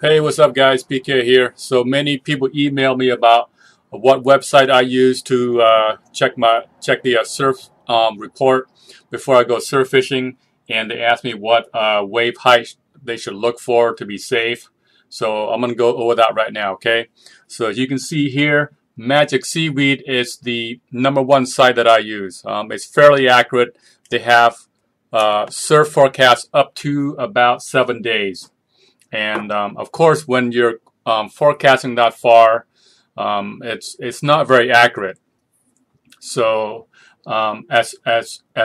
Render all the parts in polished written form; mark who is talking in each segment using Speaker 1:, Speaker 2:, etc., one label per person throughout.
Speaker 1: Hey, what's up guys? PK here. So many people email me about what website I use to check the surf report before I go surf fishing, and they ask me what wave height they should look for to be safe. So I'm gonna go over that right now, okay? So as you can see here, Magic Seaweed is the #1 site that I use. It's fairly accurate. They have surf forecasts up to about 7 days. And of course, when you're forecasting that far, it's not very accurate. So as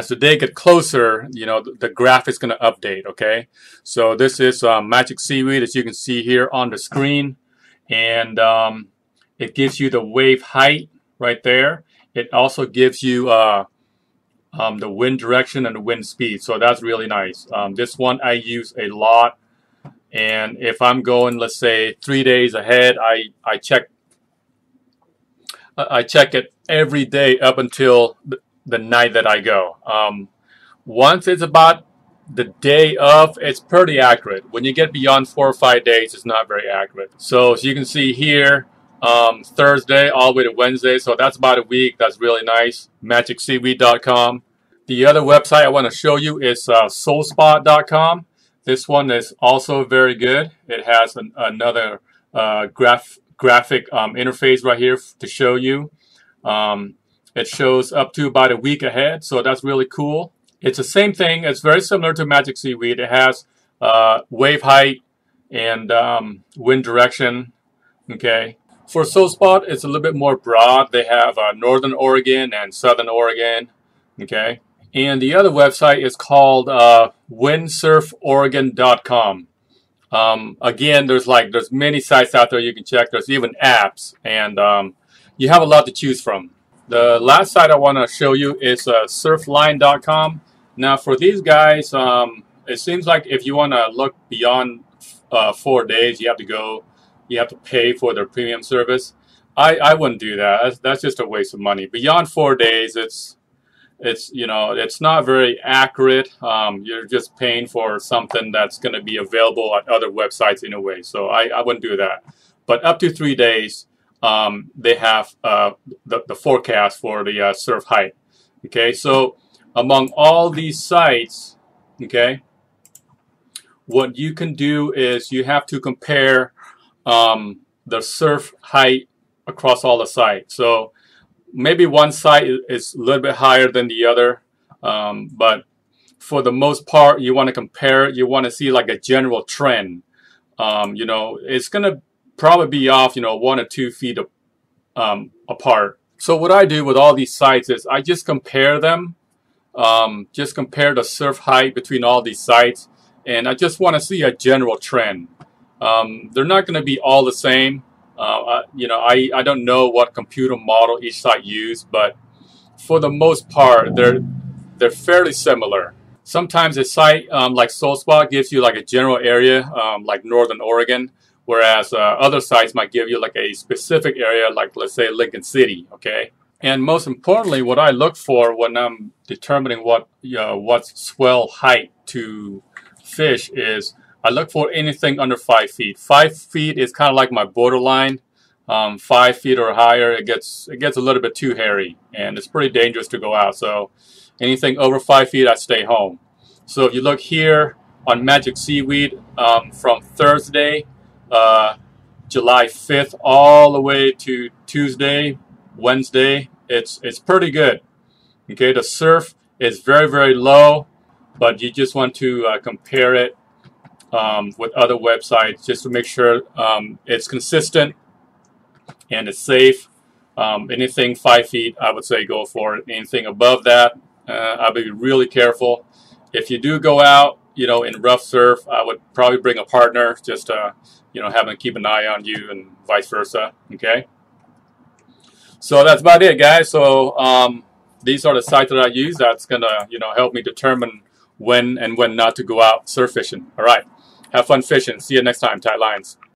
Speaker 1: the day get closer, you know, the graph is going to update. Okay, so this is Magic Seaweed, as you can see here on the screen, and it gives you the wave height right there. It also gives you the wind direction and the wind speed. So that's really nice. This one I use a lot. And if I'm going, let's say 3 days ahead, I check it every day up until the night that I go. Once it's about the day of, it's pretty accurate. When you get beyond 4 or 5 days, it's not very accurate. So as you can see here, Thursday all the way to Wednesday, so that's about a week. That's really nice. MagicSeaweed.com. The other website I want to show you is soulspot.com. This one is also very good. It has another graphic interface right here to show you. It shows up to about a week ahead, so that's really cool. It's the same thing. It's very similar to Magic Seaweed. It has wave height and wind direction. Okay. For SoulSpot, it's a little bit more broad. They have Northern Oregon and Southern Oregon. Okay. And the other website is called windsurforegon.com. Again, there's many sites out there you can check. There's even apps, and you have a lot to choose from. The last site I want to show you is surfline.com. Now, for these guys, it seems like if you want to look beyond 4 days, you have to pay for their premium service. I wouldn't do that. That's just a waste of money. Beyond 4 days, it's not very accurate. You're just paying for something that's going to be available at other websites in a way. So I wouldn't do that. But up to 3 days, they have the forecast for the surf height. Okay, so among all these sites, okay, what you can do is you have to compare the surf height across all the sites. So maybe one site is a little bit higher than the other, but for the most part, you want to compare it. You want to see like a general trend. It's going to probably be off, 1 or 2 feet apart. So what I do with all these sites is I just compare them, just compare the surf height between all these sites, and I just want to see a general trend. They're not going to be all the same. I don't know what computer model each site used, but for the most part, they're fairly similar. Sometimes a site like SoulSpot gives you like a general area, like Northern Oregon, whereas other sites might give you like a specific area, like let's say Lincoln City. Okay, and most importantly, what I look for when I'm determining what's swell height to fish is I look for anything under 5 feet. 5 feet is kind of like my borderline. 5 feet or higher, it gets a little bit too hairy, and it's pretty dangerous to go out. So anything over 5 feet, I stay home. So if you look here on Magic Seaweed, from Thursday, July 5th, all the way to Tuesday, Wednesday, it's pretty good. Okay, the surf is very, very low, but you just want to compare it with other websites just to make sure it's consistent and it's safe. Anything 5 feet, I would say go for it. Anything above that, I'll be really careful. If you do go out, in rough surf, I would probably bring a partner, just to, have them keep an eye on you and vice versa. Okay. So that's about it, guys. So these are the sites that I use. That's gonna, help me determine when and when not to go out surf fishing. All right. Have fun fishing. See you next time. Tight lines.